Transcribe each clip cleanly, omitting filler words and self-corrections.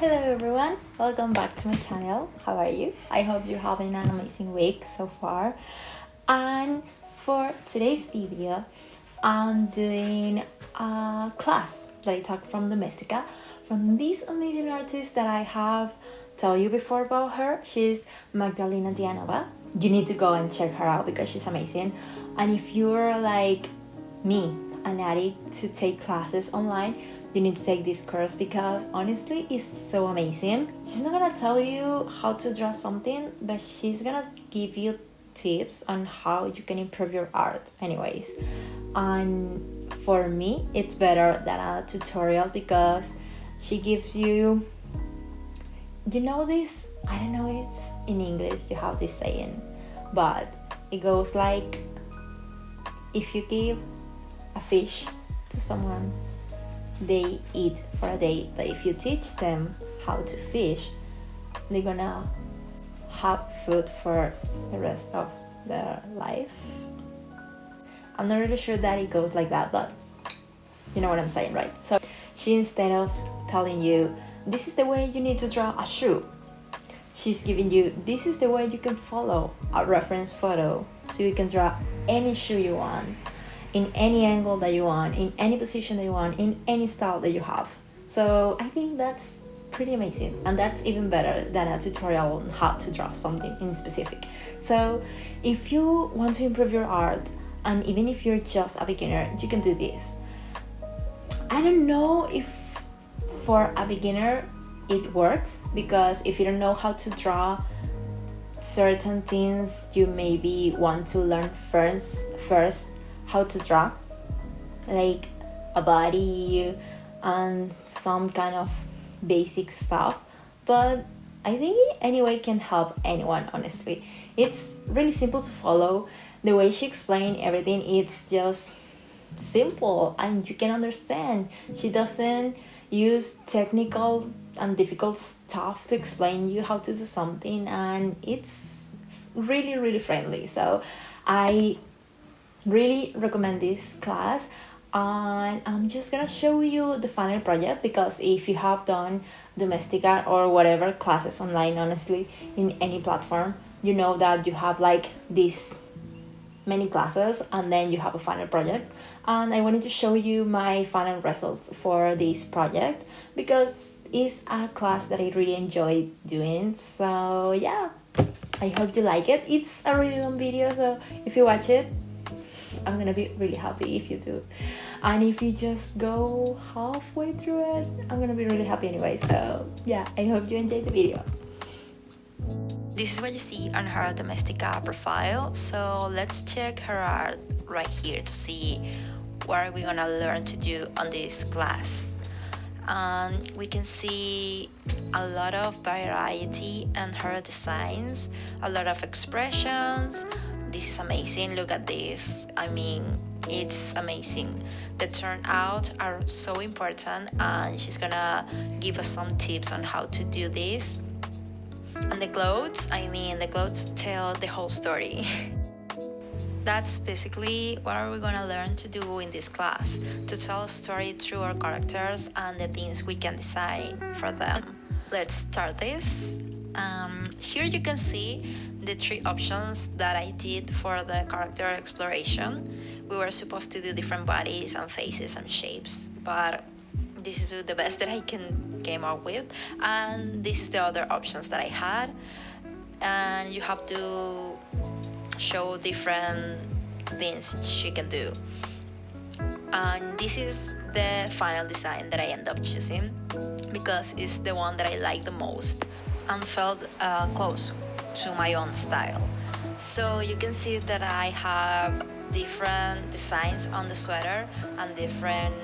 Hello everyone, welcome back to my channel. How are you? I hope you're having an amazing week so far. And for today's video, I'm doing a class that I took from Domestika from this amazing artist that I have told you before about her. She's Magdalena Dianova. You need to go and check her out because she's amazing. And if you're like me, an addict to take classes online, you need to take this course because honestly it's so amazing. She's not gonna tell you how to draw something, but she's gonna give you tips on how you can improve your art anyways. And for me it's better than a tutorial because she gives you this, I don't know, it's in English, you have this saying, but it goes like, if you give a fish to someone, they eat for a day, but if you teach them how to fish, they're gonna have food for the rest of their life. I'm not really sure that it goes like that, but you know what I'm saying, right? So she, instead of telling you this is the way you need to draw a shoe, she's giving you this is the way you can follow a reference photo so you can draw any shoe you want, in any angle that you want, in any position that you want, in any style that you have. So I think that's pretty amazing, and that's even better than a tutorial on how to draw something in specific. So if you want to improve your art, and even if you're just a beginner, you can do this. I don't know if for a beginner it works, because if you don't know how to draw certain things, you maybe want to learn first how to draw, like a body and some kind of basic stuff. But I think it anyway can help anyone, honestly. It's really simple to follow. The way she explained everything, it's just simple and you can understand. She doesn't use technical and difficult stuff to explain you how to do something, and it's really friendly. So I really recommend this class, and I'm just gonna show you the final project, because if you have done Domestika or whatever classes online, honestly, in any platform, you know that you have like these many classes and then you have a final project. And I wanted to show you my final results for this project because it's a class that I really enjoy doing. So yeah, I hope you like it. It's a really long video, so if you watch it, I'm gonna be really happy if you do. And if you just go halfway through it, I'm gonna be really happy anyway. So yeah, I hope you enjoyed the video. This is what you see on her Domestika profile. So let's check her art right here to see what are we gonna learn to do on this class. And we can see a lot of variety in her designs, a lot of expressions. This is amazing. Look at this. I mean, it's amazing. The turnout are so important, and she's gonna give us some tips on how to do this. And the clothes, the clothes tell the whole story. That's basically what are we gonna learn to do in this class, to tell a story through our characters and the things we can design for them. Let's start this. Here you can see the 3 options that I did for the character exploration. We were supposed to do different bodies and faces and shapes, but this is the best that I came up with, and this is the other options that I had. And you have to show different things she can do, and this is the final design that I end up choosing because it's the one that I like the most and felt close to my own style. So you can see that I have different designs on the sweater and different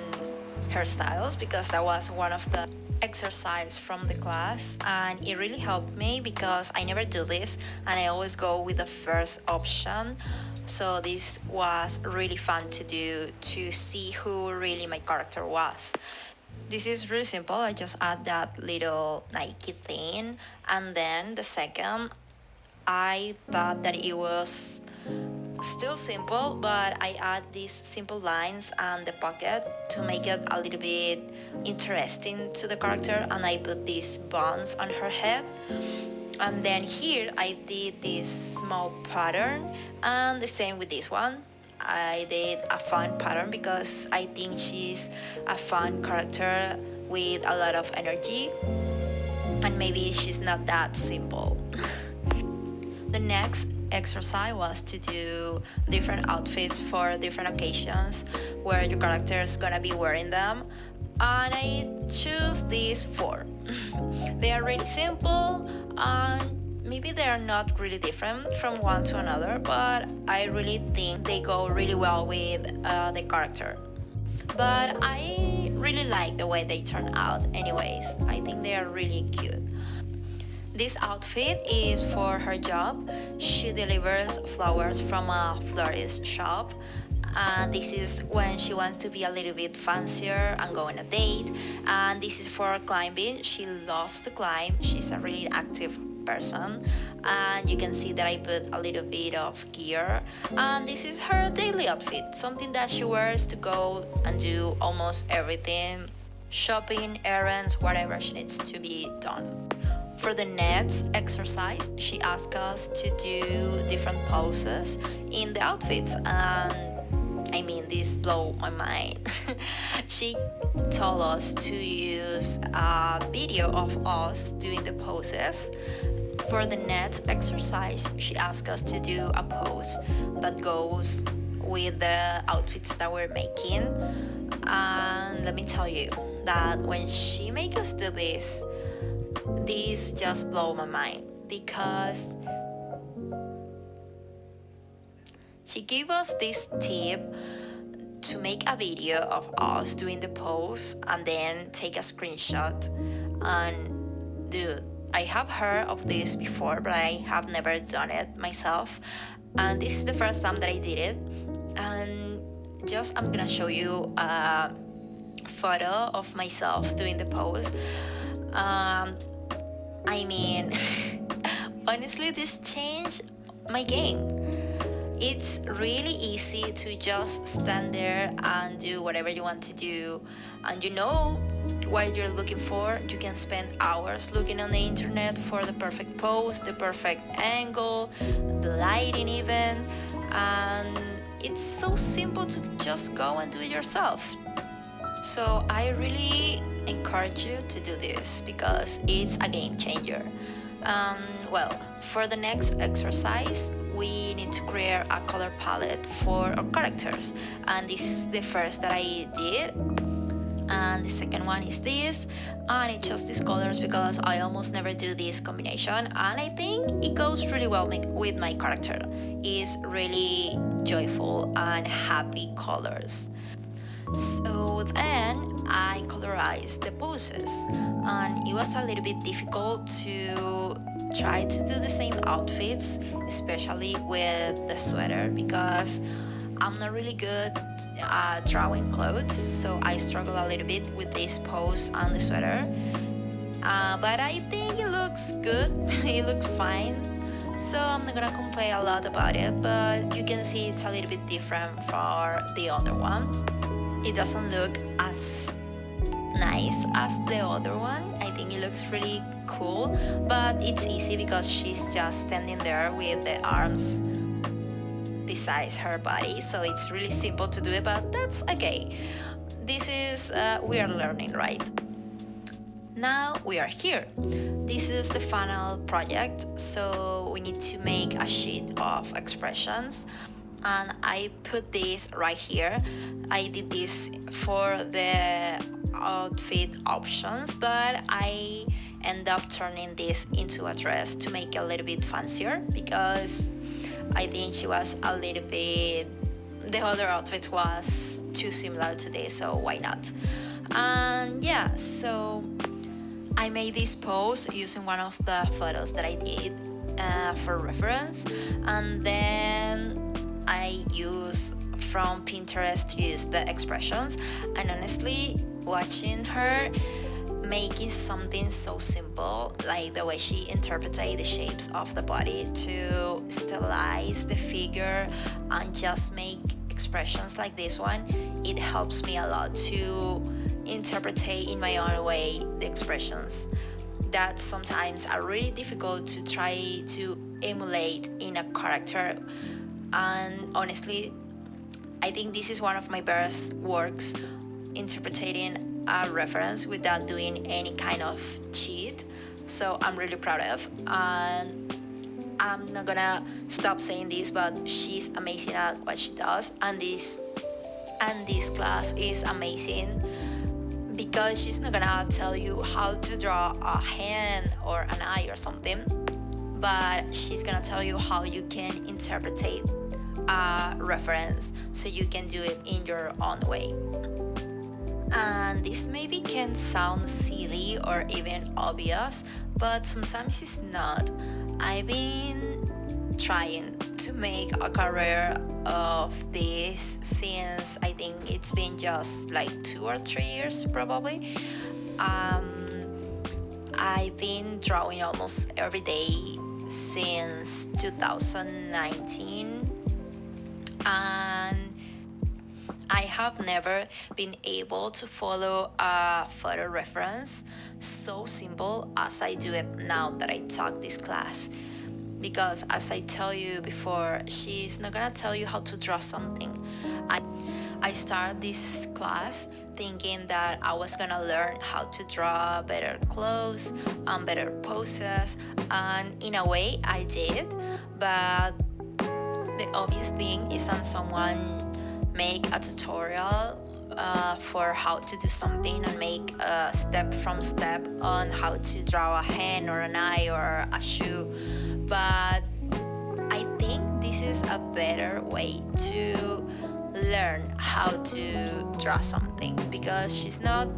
hairstyles, because that was one of the exercise from the class, and it really helped me because I never do this and I always go with the first option. So this was really fun to do, to see who really my character was. This is really simple. I just add that little Nike thing, and then the second, I thought that it was Still simple, but I add these simple lines and the pocket to make it a little bit interesting to the character, and I put these buns on her head. And then here I did this small pattern, and the same with this one. I did a fun pattern because I think she's a fun character with a lot of energy, and maybe she's not that simple. The next exercise was to do different outfits for different occasions where your character is gonna be wearing them, and I choose these four. They are really simple and maybe they are not really different from one to another, but I really think they go really well with the character. But I really like the way they turn out anyways. I think they are really cute. This outfit is for her job. She delivers flowers from a florist shop. This is when she wants to be a little bit fancier and go on a date. And this is for climbing. She loves to climb. She's a really active person. And you can see that I put a little bit of gear. And this is her daily outfit, something that she wears to go and do almost everything. Shopping, errands, whatever she needs to be done. For the next exercise, she asked us to do different poses in the outfits, and I mean, this blew my mind. She told us to use a video of us doing the poses. For the next exercise, she asked us to do a pose that goes with the outfits that we're making. And let me tell you that when she made us do this just blew my mind because she gave us this tip to make a video of us doing the pose and then take a screenshot. And dude, I have heard of this before, but I have never done it myself. And this is the first time that I did it. And I'm gonna show you a photo of myself doing the pose. I mean, honestly, this changed my game. It's really easy to just stand there and do whatever you want to do, and you know what you're looking for. You can spend hours looking on the internet for the perfect pose, the perfect angle, the lighting even, and it's so simple to just go and do it yourself. So I really encourage you to do this because it's a game changer. For the next exercise, we need to create a color palette for our characters, and this is the first that I did, and the second one is this, and I chose these colors because I almost never do this combination, and I think it goes really well with my character. It's really joyful and happy colors. So then I colorized the poses, and it was a little bit difficult to try to do the same outfits, especially with the sweater, because I'm not really good at drawing clothes, so I struggle a little bit with this pose and the sweater. But I think it looks good. It looks fine, so I'm not gonna complain a lot about it, but you can see it's a little bit different for the other one. It doesn't look as nice as the other one. I think it looks really cool, but it's easy because she's just standing there with the arms besides her body, so it's really simple to do it, but that's okay. This is we are learning, right? Now we are here. This is the final project, so we need to make a sheet of expressions, and I put this right here. I did this for the outfit options, but I end up turning this into a dress to make it a little bit fancier because I think she was a little bit, the other outfit was too similar to this, so why not? And yeah, so I made this pose using one of the photos that I did for reference, and then I use from Pinterest to use the expressions, and honestly watching her making something so simple, like the way she interpreted the shapes of the body to stylize the figure and just make expressions like this one, it helps me a lot to interpret in my own way the expressions that sometimes are really difficult to try to emulate in a character. And honestly, I think this is one of my best works, interpreting a reference without doing any kind of cheat. So I'm really proud of, and I'm not gonna stop saying this, but she's amazing at what she does, and this class is amazing because she's not gonna tell you how to draw a hand or an eye or something, but she's gonna tell you how you can interpret a reference so you can do it in your own way. And this maybe can sound silly or even obvious, but sometimes it's not. I've been trying to make a career of this since I think it's been just like 2 or 3 years probably. I've been drawing almost every day since 2019, and I have never been able to follow a photo reference so simple as I do it now that I taught this class. Because as I tell you before, she's not gonna tell you how to draw something. I started this class thinking that I was gonna learn how to draw better clothes and better poses, and in a way I did, but the obvious thing is that someone make a tutorial for how to do something and make a step from step on how to draw a hand or an eye or a shoe. But I think this is a better way to learn how to draw something, because she's not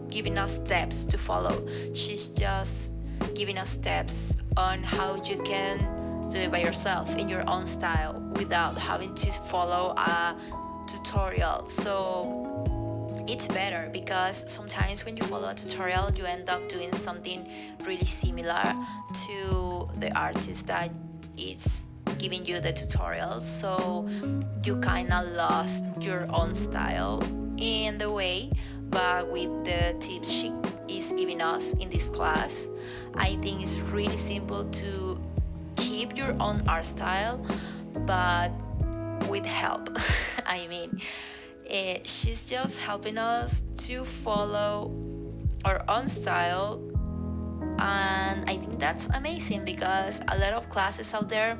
giving us steps to follow, she's just giving us steps on how you can do it by yourself in your own style without having to follow a tutorial. So it's better, because sometimes when you follow a tutorial you end up doing something really similar to the artist that is giving you the tutorial, so you kind of lost your own style in the way. But with the tips she is giving us in this class, I think it's really simple to keep your own art style, but with help. I mean, she's just helping us to follow our own style, and I think that's amazing, because a lot of classes out there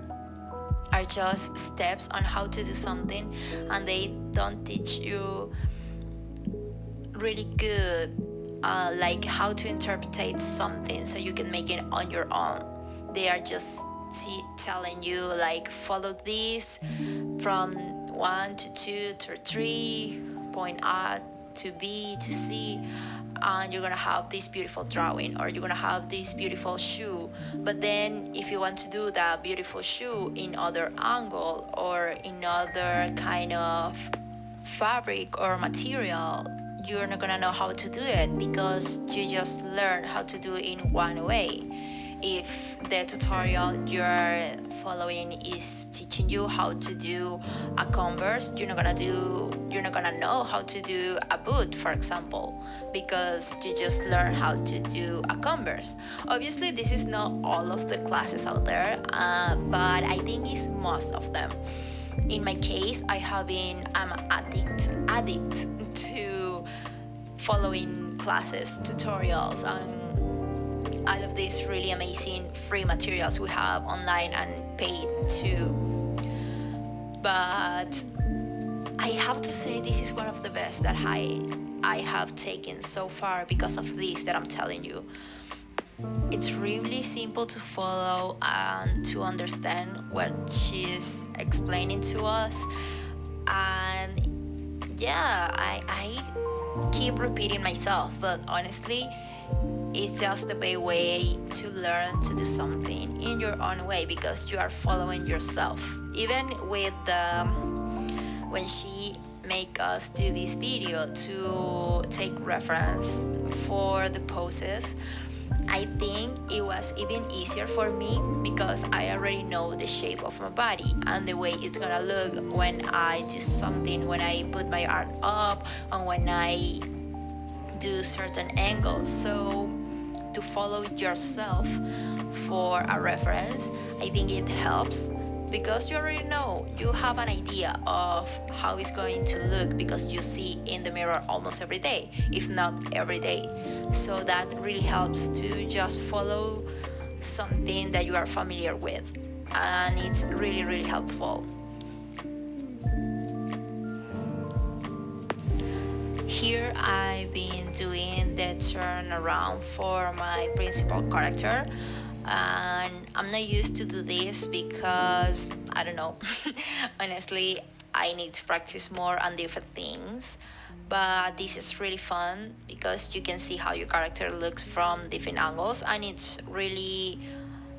are just steps on how to do something, and they don't teach you really good like how to interpret something so you can make it on your own. They are just telling you like, follow this from 1 to 2 to 3, point A to B to C, and you're gonna have this beautiful drawing, or you're gonna have this beautiful shoe. But then if you want to do that beautiful shoe in other angle or in other kind of fabric or material, you're not gonna know how to do it, because you just learn how to do it in one way. If the tutorial you're following is teaching you how to do a converse, you're not gonna know how to do a boot, for example, because you just learn how to do a converse. Obviously this is not all of the classes out there, but I think it's most of them. In my case, I'm addict to following classes, tutorials, and all of these really amazing free materials we have online and paid too. But I have to say this is one of the best that I have taken so far, because of this that I'm telling you. It's really simple to follow and to understand what she's explaining to us. And yeah, I keep repeating myself, but honestly it's just the best way to learn to do something in your own way, because you are following yourself. Even with when she make us do this video to take reference for the poses, I think it was even easier for me because I already know the shape of my body and the way it's gonna look when I do something, when I put my arm up, and when I do certain angles. So to follow yourself for a reference, I think it helps because you already know, you have an idea of how it's going to look because you see in the mirror almost every day, if not every day. So that really helps to just follow something that you are familiar with, and it's really, really helpful. Here I've been doing the turnaround for my principal character, and I'm not used to do this because I don't know. Honestly, I need to practice more on different things, but this is really fun because you can see how your character looks from different angles, and it's really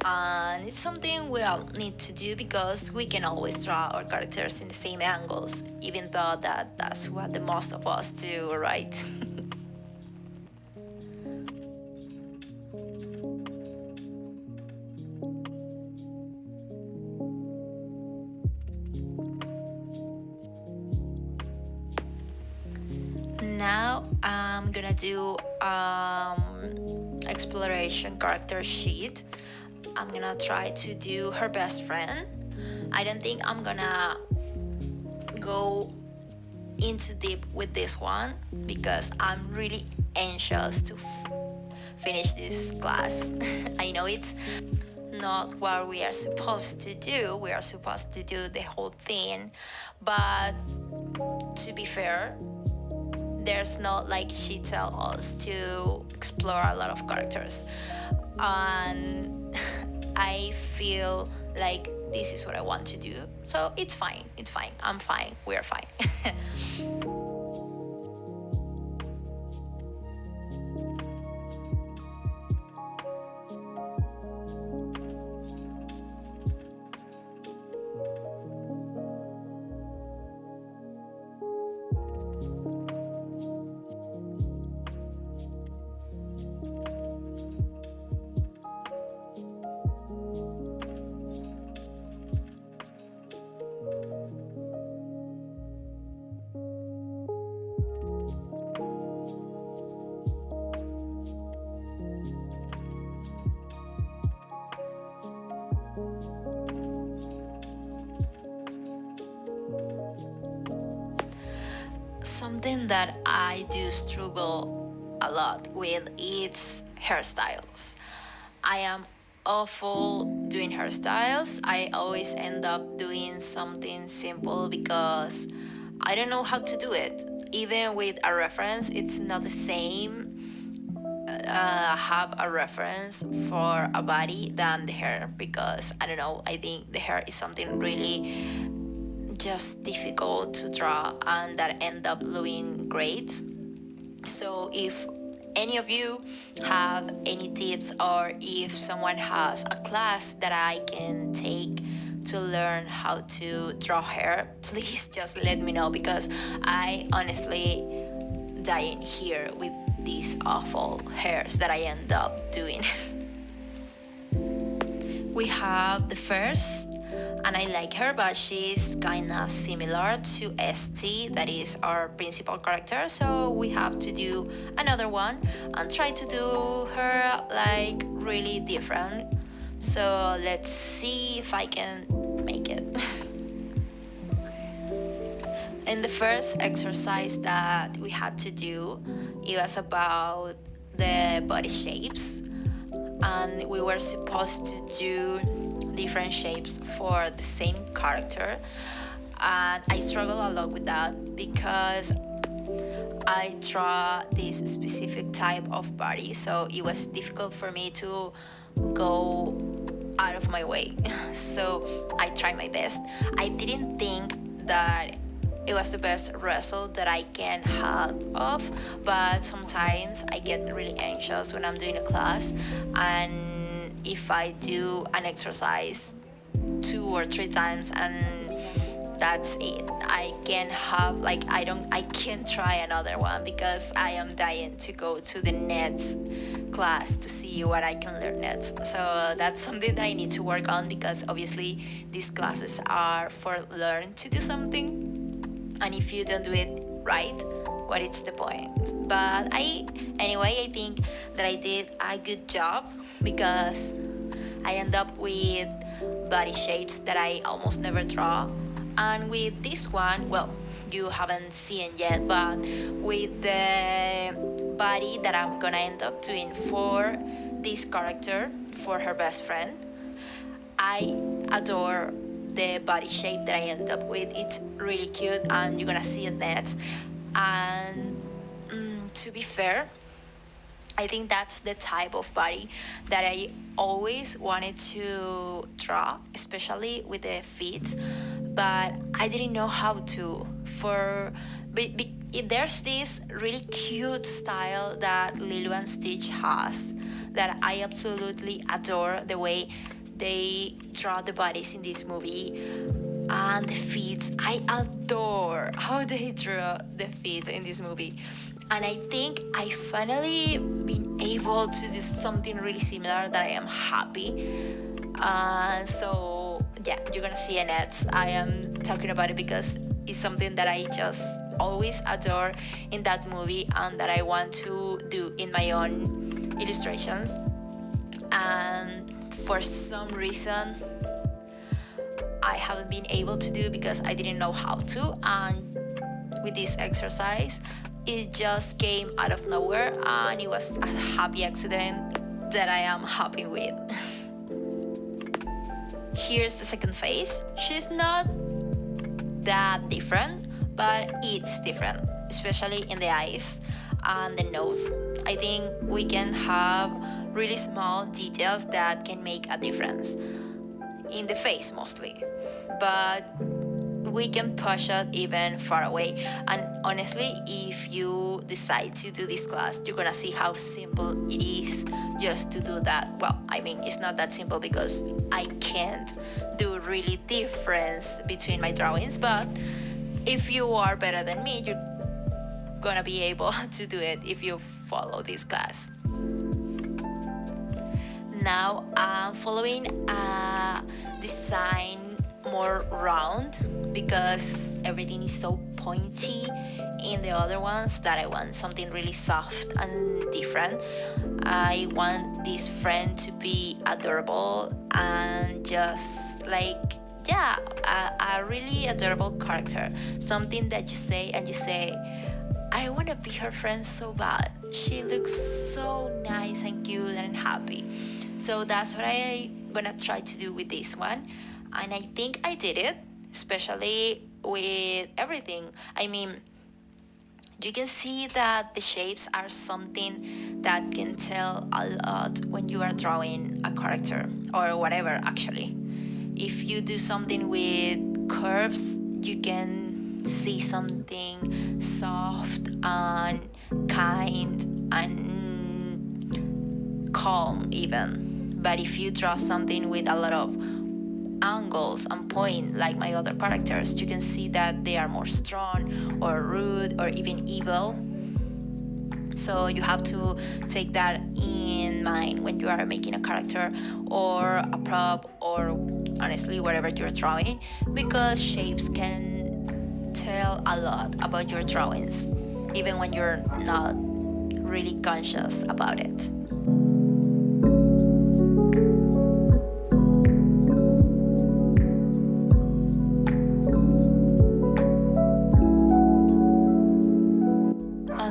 and it's something we all need to do because we can always draw our characters in the same angles, even though that's what the most of us do, right? Now I'm gonna do exploration character sheet. I'm gonna try to do her best friend. I don't think I'm gonna go into deep with this one because I'm really anxious to finish this class. I know it's not what we are supposed to do. We are supposed to do the whole thing, but to be fair, there's not like she tell us to explore a lot of characters, and I feel like this is what I want to do, so it's fine, I'm fine, we're fine. Something that I do struggle a lot with is hairstyles. I am awful doing hairstyles. I always end up doing something simple because I don't know how to do it. Even with a reference, it's not the same have a reference for a body than the hair because I don't know, I think the hair is something really just difficult to draw and that end up looking great. So if any of you have any tips or if someone has a class that I can take to learn how to draw hair, please just let me know because I honestly dying here with these awful hairs that I end up doing. We have the first, and I like her, but she's kinda similar to ST, that is our principal character, so we have to do another one and try to do her like really different. So let's see if I can make it. In the first exercise that we had to do, it was about the body shapes, and we were supposed to do different shapes for the same character, and I struggle a lot with that because I draw this specific type of body, so it was difficult for me to go out of my way. So I tried my best. I didn't think that it was the best result that I can have of, but sometimes I get really anxious when I'm doing a class, and if I do an exercise 2 or 3 times and that's it. I can have like I can't try another one because I am dying to go to the next class to see what I can learn next. So that's something that I need to work on, because obviously these classes are for learn to do something, and if you don't do it right, what is the point? But I think that I did a good job, because I end up with body shapes that I almost never draw. And with this one, well, you haven't seen yet, but with the body that I'm gonna end up doing for this character, for her best friend, I adore the body shape that I end up with. It's really cute, and you're gonna see it next. And to be fair, I think that's the type of body that I always wanted to draw, especially with the feet, but I didn't know how to. There's this really cute style that Lilo and Stitch has that I absolutely adore, the way they draw the bodies in this movie. And the feet, I adore how they draw the feet in this movie. And I think I finally been able to do something really similar that I am happy. So yeah, you're gonna see it next. I am talking about it because it's something that I just always adore in that movie, and that I want to do in my own illustrations. And for some reason I haven't been able to do, because I didn't know how to. And with this exercise, it just came out of nowhere, and it was a happy accident that I am happy with. Here's the second face. She's not that different, but it's different, especially in the eyes and the nose. I think we can have really small details that can make a difference in the face mostly, but we can push it even far away. And honestly, if you decide to do this class, you're gonna see how simple it is just to do that. Well, I mean, it's not that simple because I can't do really difference between my drawings, but if you are better than me, you're gonna be able to do it if you follow this class. Now I'm following a design more round, because everything is so pointy in the other ones, that I want something really soft and different. I want this friend to be adorable and just like, yeah, a really adorable character. Something that you say and you say, I want to be her friend so bad. She looks so nice and cute and happy. So that's what I'm gonna try to do with this one. And I think I did it, especially with everything. I mean, you can see that the shapes are something that can tell a lot when you are drawing a character, or whatever actually. If you do something with curves, you can see something soft and kind and calm even. But if you draw something with a lot of angles and point, like my other characters, you can see that they are more strong or rude or even evil. So you have to take that in mind when you are making a character or a prop, or honestly whatever you're drawing, because shapes can tell a lot about your drawings even when you're not really conscious about it.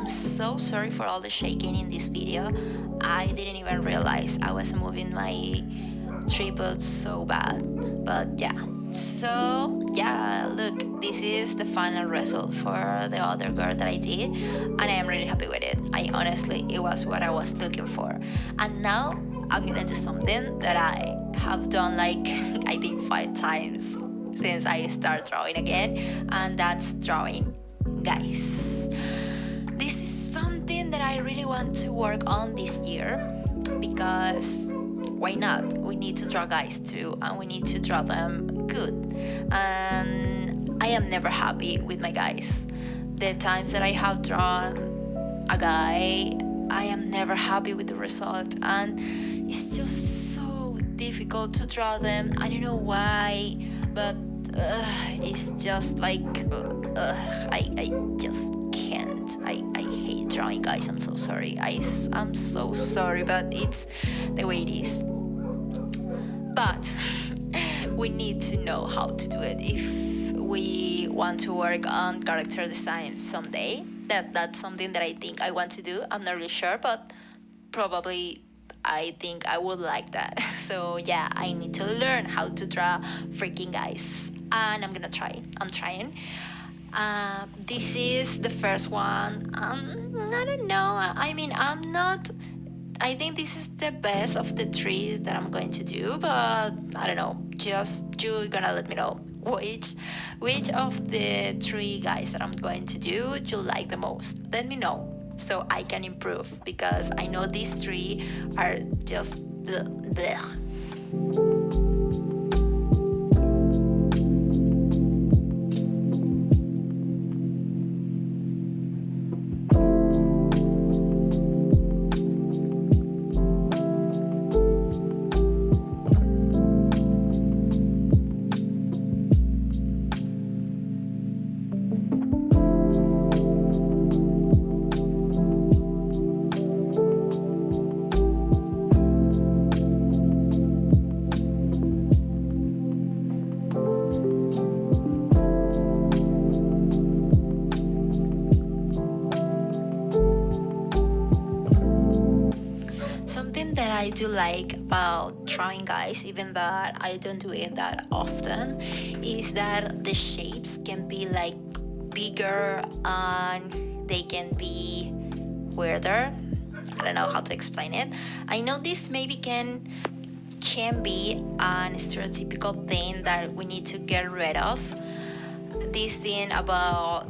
So sorry for all the shaking in this video. I didn't even realize I was moving my tripod so bad. But yeah, so yeah, look, this is the final result for the other girl that I did, and I am really happy with it. It was what I was looking for. And now I'm gonna do something that I have done like I think 5 times since I start drawing again, and that's drawing guys. This is something that I really want to work on this year, because why not? We need to draw guys too, and we need to draw them good. And I am never happy with my guys. The times that I have drawn a guy, I am never happy with the result, and it's just so difficult to draw them. I don't know why, but it's just like I just can't. I hate drawing guys. I'm so sorry. I'm so sorry, but it's the way it is. But we need to know how to do it if we want to work on character design someday. That's something that I think I want to do. I'm not really sure, but probably I think I would like that. So yeah, I need to learn how to draw freaking guys, and I'm gonna try. I'm trying. This is the first one. I don't know. I mean, I'm not. I think this is the best of the three that I'm going to do, but I don't know. Just you're gonna let me know which of the three guys that I'm going to do you like the most. Let me know so I can improve, because I know these three are just bleh. Something that I do like about drawing guys, even that I don't do it that often, is that the shapes can be like bigger and they can be weirder. I don't know how to explain it. I know this maybe can be an stereotypical thing that we need to get rid of. This thing about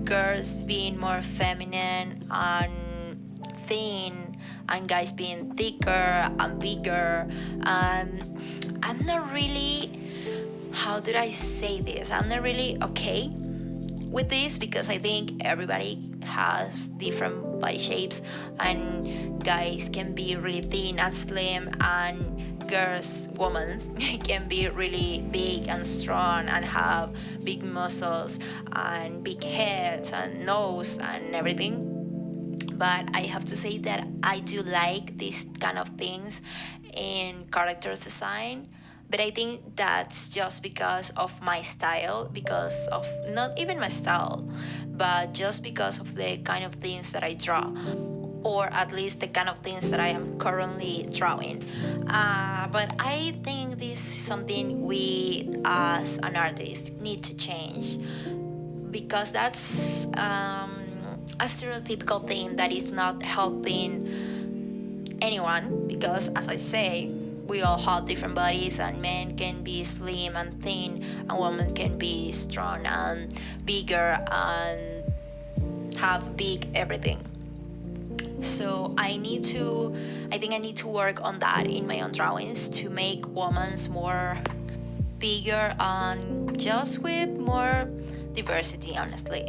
girls being more feminine and thin, and guys being thicker and bigger. I'm not really, how did I say this? I'm not really okay with this, because I think everybody has different body shapes, and guys can be really thin and slim, and women can be really big and strong and have big muscles and big heads and nose and everything. But I have to say that I do like these kind of things in character design, but I think that's just because of my style, because of not even my style, but just because of the kind of things that I draw, or at least the kind of things that I am currently drawing. But I think this is something we as an artist need to change, because that's a stereotypical thing that is not helping anyone, because as I say, we all have different bodies, and men can be slim and thin, and women can be strong and bigger and have big everything. So I think I need to work on that in my own drawings to make women's more bigger and just with more diversity, honestly.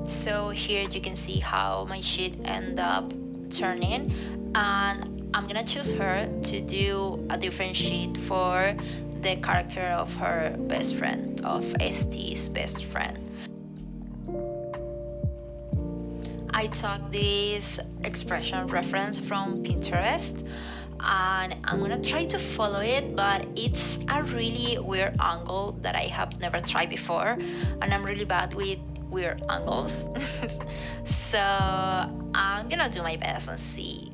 So here you can see how my sheet end up turning, and I'm gonna choose her to do a different sheet for the character of her best friend, of ST's best friend. I took this expression reference from Pinterest, and I'm gonna try to follow it, but it's a really weird angle that I have never tried before, and I'm really bad with weird angles. So I'm gonna do my best and see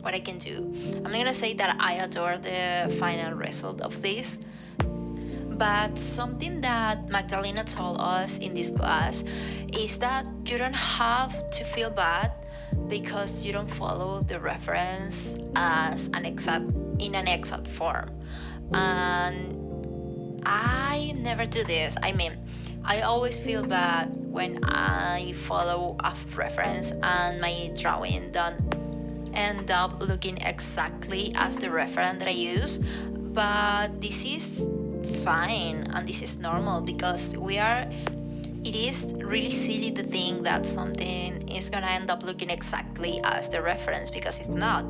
what I can do. I'm not gonna say that I adore the final result of this, but something that Magdalena told us in this class is that you don't have to feel bad because you don't follow the reference as in an exact form. And I never do this. I mean, I always feel bad when I follow a reference and my drawing don't end up looking exactly as the reference that I use. But this is fine and this is normal, because it is really silly to think that something is gonna end up looking exactly as the reference, because it's not.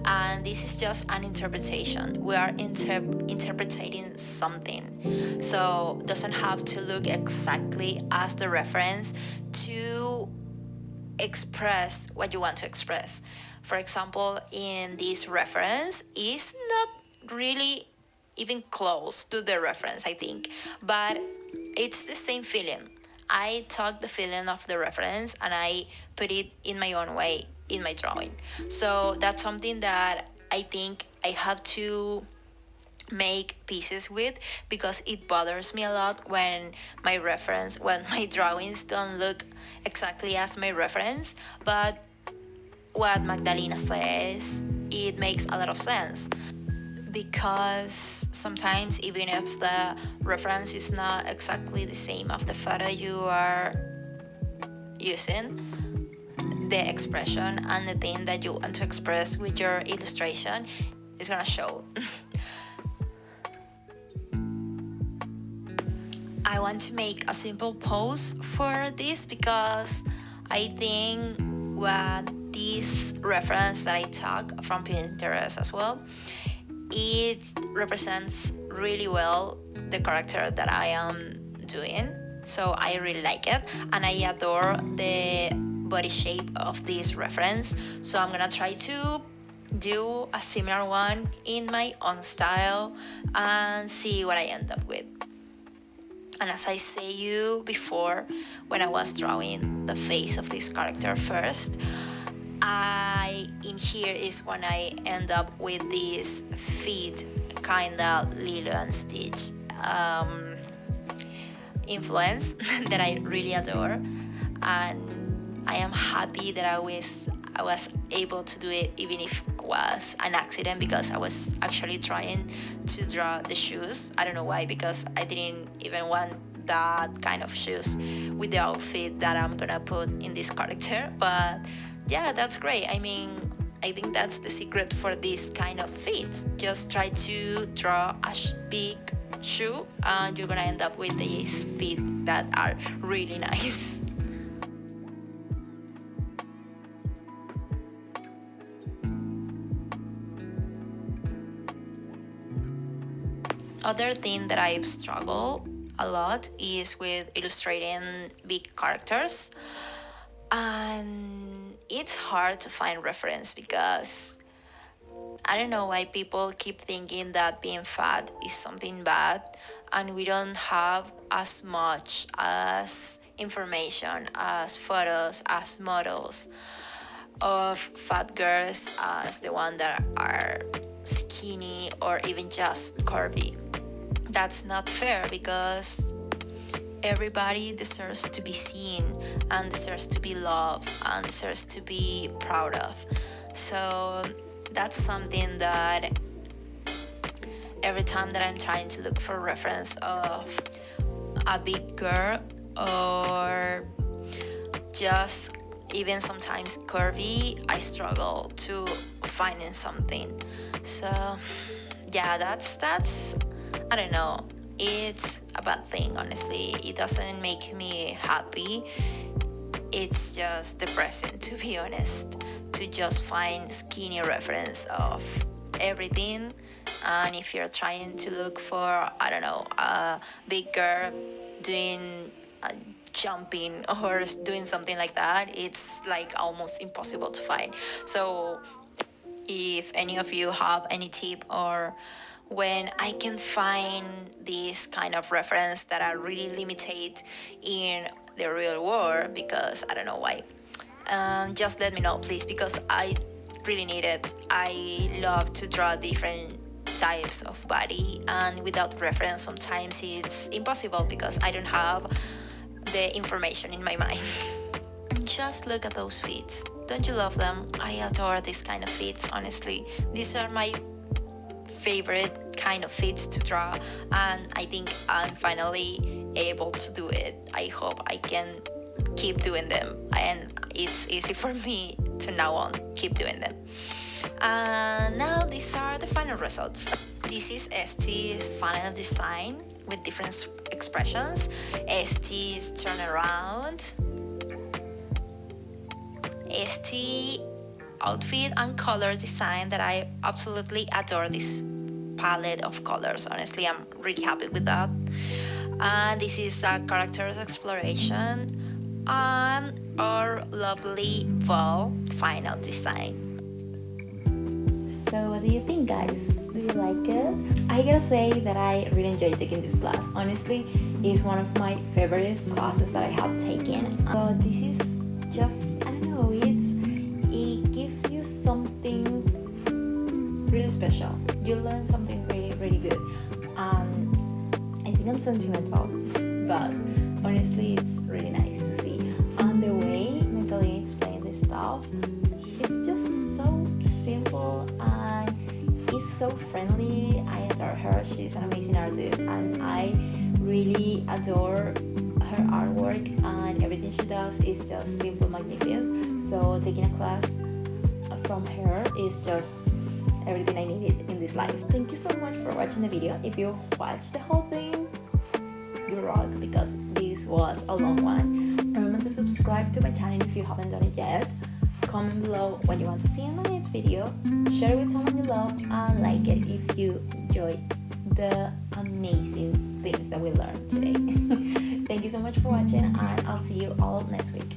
And this is just an interpretation. We are interpreting something. So it doesn't have to look exactly as the reference to express what you want to express. For example, in this reference is not really even close to the reference, I think, but it's the same feeling. I took the feeling of the reference and I put it in my own way in my drawing. So that's something that I think I have to make pieces with, because it bothers me a lot when my drawings don't look exactly as my reference. But what Magdalena says, it makes a lot of sense, because sometimes even if the reference is not exactly the same of the photo you are using, the expression and the thing that you want to express with your illustration is gonna show. I want to make a simple pose for this, because I think what this reference that I took from Pinterest as well, it represents really well the character that I am doing. So I really like it and I adore the body shape of this reference. So I'm gonna try to do a similar one in my own style and see what I end up with. And as I say you before, when I was drawing the face of this character first, in here is when I end up with this feet kinda Lilo and Stitch influence that I really adore, and I am happy that I was able to do it, even if it was an accident, because I was actually trying to draw the shoes. I don't know why, because I didn't even want that kind of shoes with the outfit that I'm gonna put in this character. But yeah, that's great. I mean, I think that's the secret for this kind of feet. Just try to draw a big shoe and you're gonna end up with these feet that are really nice. Other thing that I've struggled a lot is with illustrating big characters, and it's hard to find reference, because I don't know why people keep thinking that being fat is something bad, and we don't have as much as information as photos, as models of fat girls as the one that are skinny or even just curvy. That's not fair, because everybody deserves to be seen and deserves to be loved and deserves to be proud of. So that's something that every time that I'm trying to look for reference of a big girl, or just even sometimes curvy, I struggle to finding something. So yeah, that's I don't know, it's a bad thing, honestly. It doesn't make me happy. It's just depressing, to be honest, to just find skinny reference of everything. And if you're trying to look for, I don't know, a big girl doing jumping or doing something like that, it's like almost impossible to find. So if any of you have any tip, or when I can find this kind of reference that are really limited in the real world, because I don't know why, just let me know, please, because I really need it. I love to draw different types of body, and without reference sometimes it's impossible, because I don't have the information in my mind. Just look at those feet. Don't you love them? I adore this kind of feet, honestly. These are my favorite kind of feet to draw, and I think I'm finally able to do it. I hope I can keep doing them, and it's easy for me to now on keep doing them. And now these are the final results. This is Esti's final design. with different expressions. ST's turn around, ST outfit and color design that I absolutely adore this palette of colors. Honestly, I'm really happy with that. And this is a character's exploration and our lovely Val final design. So what do you think, guys? Do you like it? I gotta say that I really enjoyed taking this class. Honestly, it's one of my favorite classes that I have taken. But this is just, I don't know, it gives you something really special. You learn something really, really good. I think I'm sentimental, but honestly, it's really nice to see. And the way Magdalena explained this stuff, it's just so simple and it's so friendly. I adore her. She's an amazing artist, and I really adore her artwork, and everything she does is just simple, magnificent. So taking a class from her is just everything I needed in this life. Thank you so much for watching the video. If you watched the whole thing, you rock, because this was a long one. Remember to subscribe to my channel if you haven't done it yet. Comment below what you want to see in my next video. Share it with someone you love, and like it if you enjoyed the amazing things that we learned today. Thank you so much for watching, and I'll see you all next week.